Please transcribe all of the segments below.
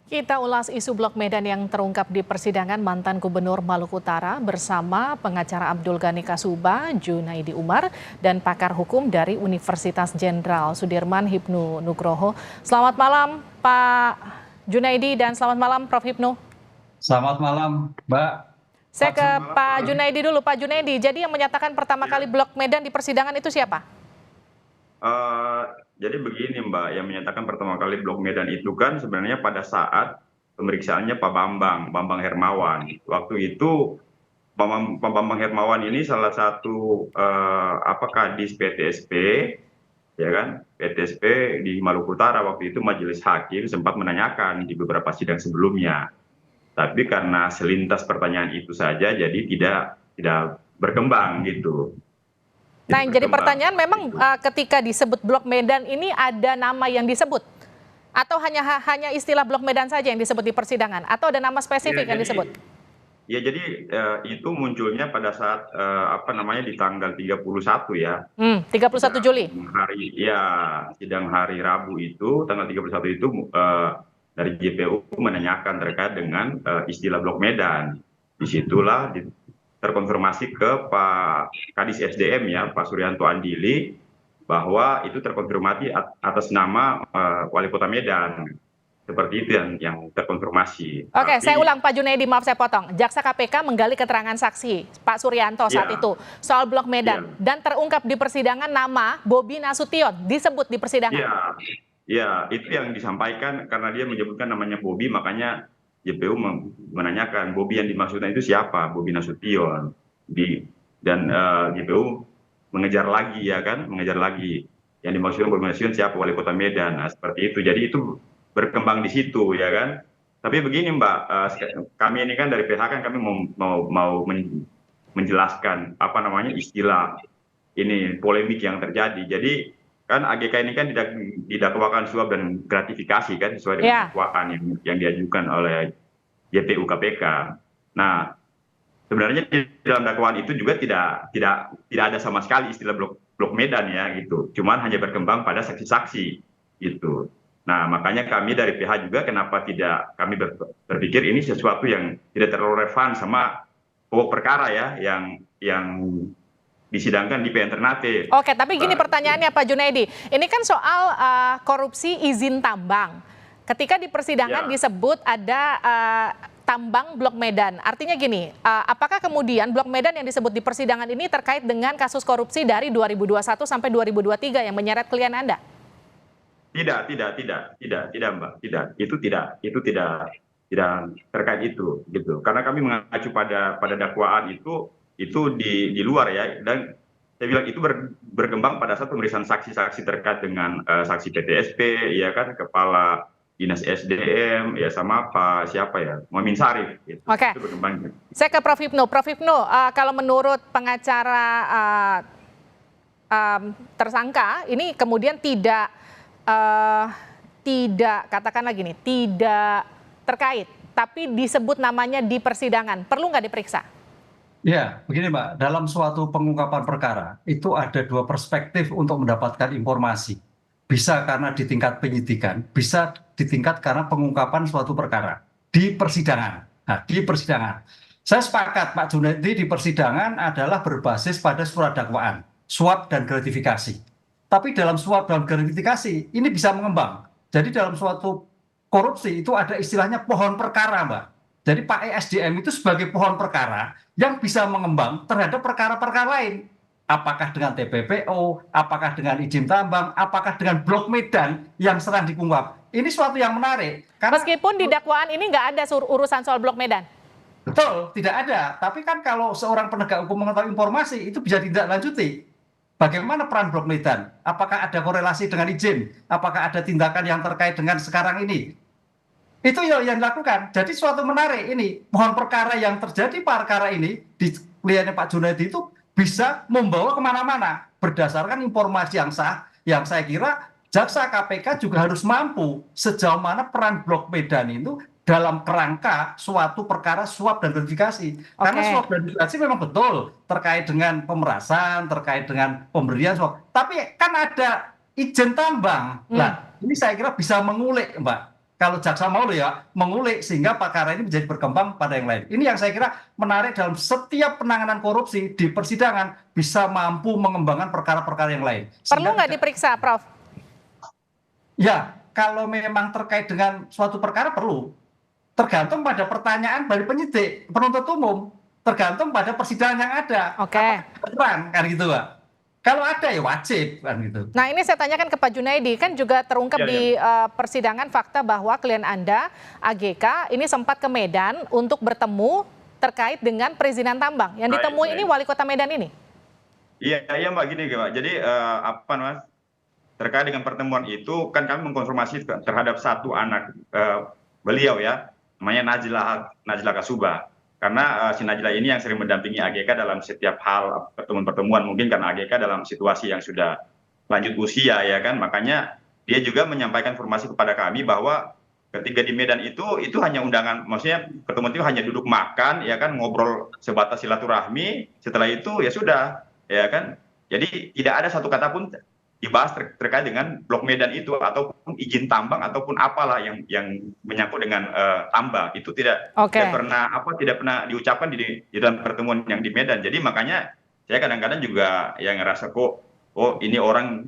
Kita ulas isu Blok Medan yang terungkap di persidangan mantan Gubernur Maluku Utara bersama pengacara Abdul Ghani Kasuba, Junaidi Umar, dan pakar hukum dari Universitas Jenderal Sudirman Hipnu Nugroho. Selamat malam Pak Junaidi dan selamat malam Prof. Hipnu. Selamat malam, Mbak. Saya ke Pak Junaidi dulu. Pak Junaidi, jadi yang menyatakan pertama kali Blok Medan di persidangan itu siapa? Jadi begini Mbak, yang menyatakan pertama kali Blok Medan itu kan sebenarnya pada saat pemeriksaannya Pak Bambang Hermawan. Waktu itu Pak Bambang Hermawan ini salah satu kadis PTSP, ya kan? PTSP di Maluku Utara waktu itu majelis hakim sempat menanyakan di beberapa sidang sebelumnya. Tapi karena selintas pertanyaan itu saja, jadi tidak berkembang gitu. Nah, yang jadi pertanyaan memang ketika disebut Blok Medan ini ada nama yang disebut? Atau hanya istilah Blok Medan saja yang disebut di persidangan? Atau ada nama spesifik yang disebut? Ya, jadi itu munculnya pada saat di tanggal 31 ya. 31 Juli. Sidang hari Rabu itu, tanggal 31 itu dari JPU menanyakan terkait dengan istilah Blok Medan. Disitulah terkonfirmasi ke Pak Kadis SDM ya, Pak Suryanto Andili, bahwa itu terkonfirmasi atas nama Wali Kota Medan. Seperti itu yang terkonfirmasi. Oke, saya ulang Pak Junaidi, maaf saya potong. Jaksa KPK menggali keterangan saksi Pak Suryanto saat itu soal Blok Medan dan terungkap di persidangan nama Bobi Nasution disebut di persidangan. Ya, itu yang disampaikan karena dia menyebutkan namanya Bobi, makanya JPU menanyakan Bobi yang dimaksudkan itu siapa, Bobi Nasution. Dan JPU mengejar lagi yang dimaksudkan Bobi Nasution siapa, Wali Kota Medan. Nah, seperti itu. Jadi itu berkembang di situ ya kan. Tapi begini Mbak, kami ini kan dari PH kan kami mau menjelaskan istilah ini polemik yang terjadi. Jadi kan AGK ini kan didakwakan suap dan gratifikasi kan sesuai dengan dakwaan yang diajukan oleh JPU KPK. Nah, sebenarnya di dalam dakwaan itu juga tidak ada sama sekali istilah Blok Medan ya gitu. Cuman hanya berkembang pada saksi-saksi gitu. Nah, makanya kami dari PH juga kenapa tidak kami berpikir ini sesuatu yang tidak terlalu relevan sama pokok perkara ya yang disidangkan di PN Ternate. Oke, tapi gini pertanyaannya Pak Junaidi. Ini kan soal korupsi izin tambang. Ketika di persidangan disebut ada tambang Blok Medan. Artinya gini, apakah kemudian Blok Medan yang disebut di persidangan ini terkait dengan kasus korupsi dari 2021 sampai 2023 yang menyeret klien Anda? Tidak Mbak. Itu tidak terkait itu gitu. Karena kami mengacu pada dakwaan itu di luar ya, dan saya bilang itu berkembang pada saat pemeriksaan saksi-saksi terkait dengan saksi PTSP ya kan, kepala dinas SDM ya, sama Pak siapa ya, Muhammad Syarif gitu. Oke. Itu berkembang. Saya ke Prof. Hipnu. Prof. Hipnu, kalau menurut pengacara tersangka ini kemudian tidak katakanlah gini, tidak terkait, tapi disebut namanya di persidangan, perlu nggak diperiksa? Ya, begini Mbak, dalam suatu pengungkapan perkara itu ada dua perspektif untuk mendapatkan informasi. Bisa karena di tingkat penyidikan, bisa di tingkat karena pengungkapan suatu perkara di persidangan. Nah, di persidangan, saya sepakat Pak Junaidi, di persidangan adalah berbasis pada surat dakwaan, suap dan gratifikasi. Tapi dalam suap dan gratifikasi ini bisa mengembang. Jadi dalam suatu korupsi itu ada istilahnya pohon perkara, Mbak. Jadi Pak ESDM itu sebagai pohon perkara yang bisa mengembang terhadap perkara-perkara lain. Apakah dengan TPPO, apakah dengan izin tambang, apakah dengan Blok Medan yang sedang diungkap. Ini suatu yang menarik. Karena meskipun di dakwaan ini nggak ada urusan soal Blok Medan. Betul, tidak ada. Tapi kan kalau seorang penegak hukum mengetahui informasi, itu bisa ditindaklanjuti. Bagaimana peran Blok Medan? Apakah ada korelasi dengan izin? Apakah ada tindakan yang terkait dengan sekarang ini? Itu yang dilakukan. Jadi suatu menarik ini. Pohon perkara yang terjadi perkara ini di kliennya Pak Junaidi itu bisa membawa kemana-mana. Berdasarkan informasi yang sah, yang saya kira Jaksa KPK juga harus mampu sejauh mana peran Blok Medan itu dalam kerangka suatu perkara suap dan gratifikasi. Karena suap dan gratifikasi memang betul terkait dengan pemerasan, terkait dengan pemberian suap. Tapi kan ada izin tambang. Nah, ini saya kira bisa mengulik, Mbak. Kalau jaksa mau ya mengulik sehingga perkara ini menjadi berkembang pada yang lain. Ini yang saya kira menarik dalam setiap penanganan korupsi di persidangan bisa mampu mengembangkan perkara-perkara yang lain. Perlu nggak diperiksa, Prof? Ya, kalau memang terkait dengan suatu perkara perlu. Tergantung pada pertanyaan dari penyidik, penuntut umum. Tergantung pada persidangan yang ada. Oke. Apakah kan gitu, Pak. Kalau ada ya wajib kan gitu. Nah, ini saya tanyakan ke Pak Junaidi, kan juga terungkap di persidangan fakta bahwa klien Anda, AGK, ini sempat ke Medan untuk bertemu terkait dengan perizinan tambang. Yang ditemui ini wali kota Medan ini? Iya, iya Mbak, gini Mbak. Jadi apa Mas? Terkait dengan pertemuan itu kan kami mengkonfirmasi terhadap satu anak beliau ya, namanya Najla Kasuba. Karena si Najla ini yang sering mendampingi AGK dalam setiap hal pertemuan-pertemuan, mungkin karena AGK dalam situasi yang sudah lanjut usia ya kan, makanya dia juga menyampaikan informasi kepada kami bahwa ketika di Medan itu hanya undangan, maksudnya pertemuan itu hanya duduk makan ya kan, ngobrol sebatas silaturahmi, setelah itu ya sudah ya kan. Jadi tidak ada satu kata pun dibahas terkait dengan Blok Medan itu ataupun izin tambang ataupun apalah yang menyangkut dengan tambang itu tidak pernah diucapkan di dalam pertemuan yang di Medan. Jadi makanya saya kadang-kadang juga yang ngerasa kok ini orang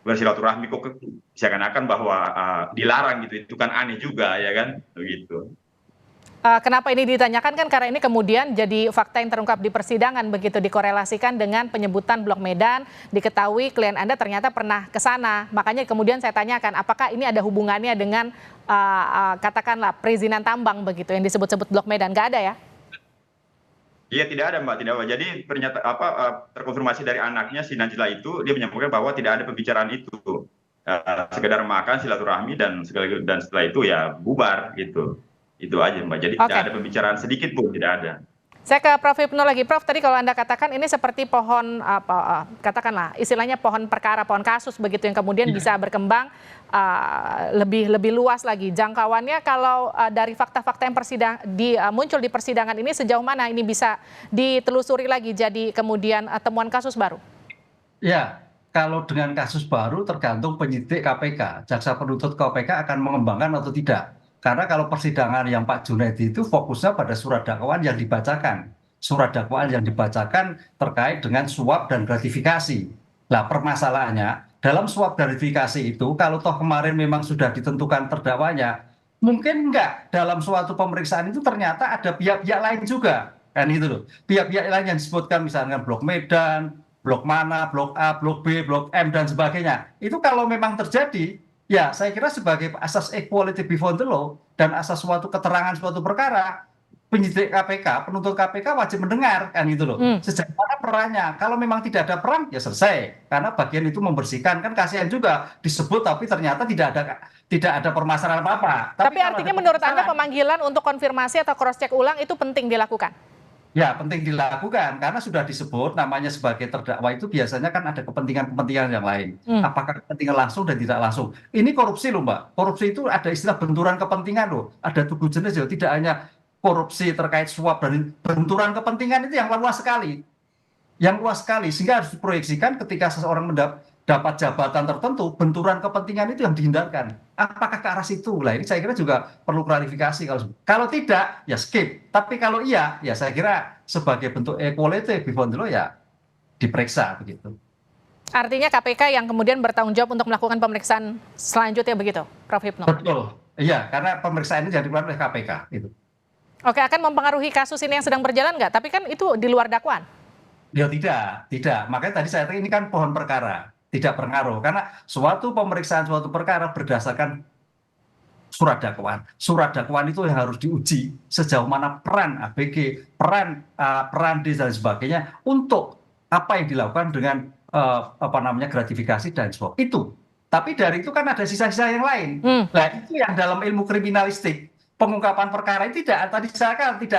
bersilaturahmi kok seakan-akan bahwa dilarang gitu, itu kan aneh juga ya kan begitu. Kenapa ini ditanyakan kan karena ini kemudian jadi fakta yang terungkap di persidangan, begitu dikorelasikan dengan penyebutan Blok Medan, diketahui klien Anda ternyata pernah ke sana. Makanya kemudian saya tanyakan apakah ini ada hubungannya dengan katakanlah perizinan tambang begitu yang disebut-sebut Blok Medan. Nggak ada ya? Iya tidak ada Mbak, tidak ada. Jadi ternyata terkonfirmasi dari anaknya si Najla itu, dia menyampaikan bahwa tidak ada pembicaraan itu, sekedar makan silaturahmi dan setelah itu ya bubar gitu. Itu aja Mbak, jadi tidak ada pembicaraan sedikit pun, tidak ada. Saya ke Prof. Hipno lagi. Prof, tadi kalau Anda katakan ini seperti pohon, katakanlah istilahnya pohon perkara, pohon kasus begitu yang kemudian bisa berkembang lebih luas lagi. Jangkauannya kalau dari fakta-fakta yang muncul di persidangan ini sejauh mana ini bisa ditelusuri lagi jadi kemudian temuan kasus baru? Ya, kalau dengan kasus baru tergantung penyidik KPK, jaksa penuntut KPK akan mengembangkan atau tidak. Karena kalau persidangan yang Pak Junaidi itu fokusnya pada surat dakwaan yang dibacakan. Surat dakwaan yang dibacakan terkait dengan suap dan gratifikasi. Nah, permasalahannya dalam suap gratifikasi itu kalau toh kemarin memang sudah ditentukan terdakwanya, mungkin enggak dalam suatu pemeriksaan itu ternyata ada pihak-pihak lain juga. Kan itu loh. Pihak-pihak lain yang disebutkan misalnya Blok Medan, Blok mana, Blok A, Blok B, Blok M dan sebagainya. Itu kalau memang terjadi, ya, saya kira sebagai asas equality before the law dan asas suatu keterangan suatu perkara, penyidik KPK, penuntut KPK wajib mendengar kan gitu loh. Sejak mana perannya? Kalau memang tidak ada peran, ya selesai. Karena bagian itu membersihkan, kan kasihan juga disebut tapi ternyata tidak ada permasalahan apa-apa. Tapi artinya menurut Anda pemanggilan untuk konfirmasi atau cross check ulang itu penting dilakukan? Ya, penting dilakukan karena sudah disebut namanya sebagai terdakwa itu biasanya kan ada kepentingan-kepentingan yang lain. Apakah kepentingan langsung dan tidak langsung. Ini korupsi loh Mbak. Korupsi itu ada istilah benturan kepentingan loh. Ada 7 jenis loh. Tidak hanya korupsi terkait suap dan benturan kepentingan itu yang luas sekali. Yang luas sekali sehingga harus diproyeksikan ketika seseorang dapat jabatan tertentu, benturan kepentingan itu yang dihindarkan. Apakah ke arah situ? Lah ini saya kira juga perlu klarifikasi. Kalau tidak, ya skip. Tapi kalau iya, ya saya kira sebagai bentuk equality before the law ya diperiksa begitu. Artinya KPK yang kemudian bertanggung jawab untuk melakukan pemeriksaan selanjutnya begitu, Prof. Hipno? Betul. Iya, karena pemeriksaan ini dilakukan oleh KPK. Gitu. Oke, akan mempengaruhi kasus ini yang sedang berjalan nggak? Tapi kan itu di luar dakwaan. Ya tidak. Makanya tadi saya katakan ini kan pohon perkara. Tidak berpengaruh karena suatu pemeriksaan suatu perkara berdasarkan surat dakwaan. Surat dakwaan itu yang harus diuji sejauh mana peran ABG, peran D dan sebagainya untuk apa yang dilakukan dengan gratifikasi dan suap itu. Tapi dari itu kan ada sisa-sisa yang lain. Nah itu yang dalam ilmu kriminalistik pengungkapan perkara itu tidak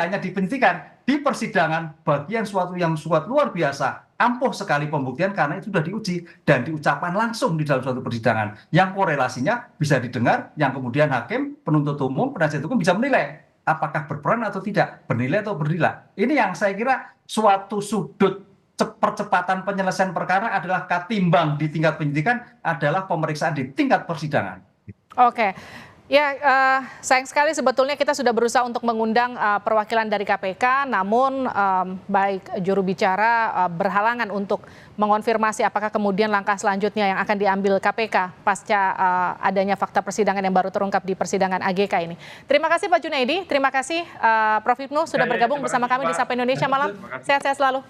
hanya dibentikan di persidangan bagian suatu yang luar biasa. Ampuh sekali pembuktian karena itu sudah diuji dan diucapkan langsung di dalam suatu persidangan yang korelasinya bisa didengar, yang kemudian hakim, penuntut umum, penasihat hukum bisa menilai apakah berperan atau tidak, bernilai atau bernilai. Ini yang saya kira suatu sudut percepatan penyelesaian perkara adalah ketimbang di tingkat penyidikan adalah pemeriksaan di tingkat persidangan. Oke. Ya, sayang sekali sebetulnya kita sudah berusaha untuk mengundang perwakilan dari KPK, namun baik juru bicara berhalangan untuk mengonfirmasi apakah kemudian langkah selanjutnya yang akan diambil KPK pasca adanya fakta persidangan yang baru terungkap di persidangan AGK ini. Terima kasih Pak Junaidi, terima kasih Prof. Hipnu sudah bergabung bersama kami di Sapa Indonesia Malam. Sehat-sehat selalu.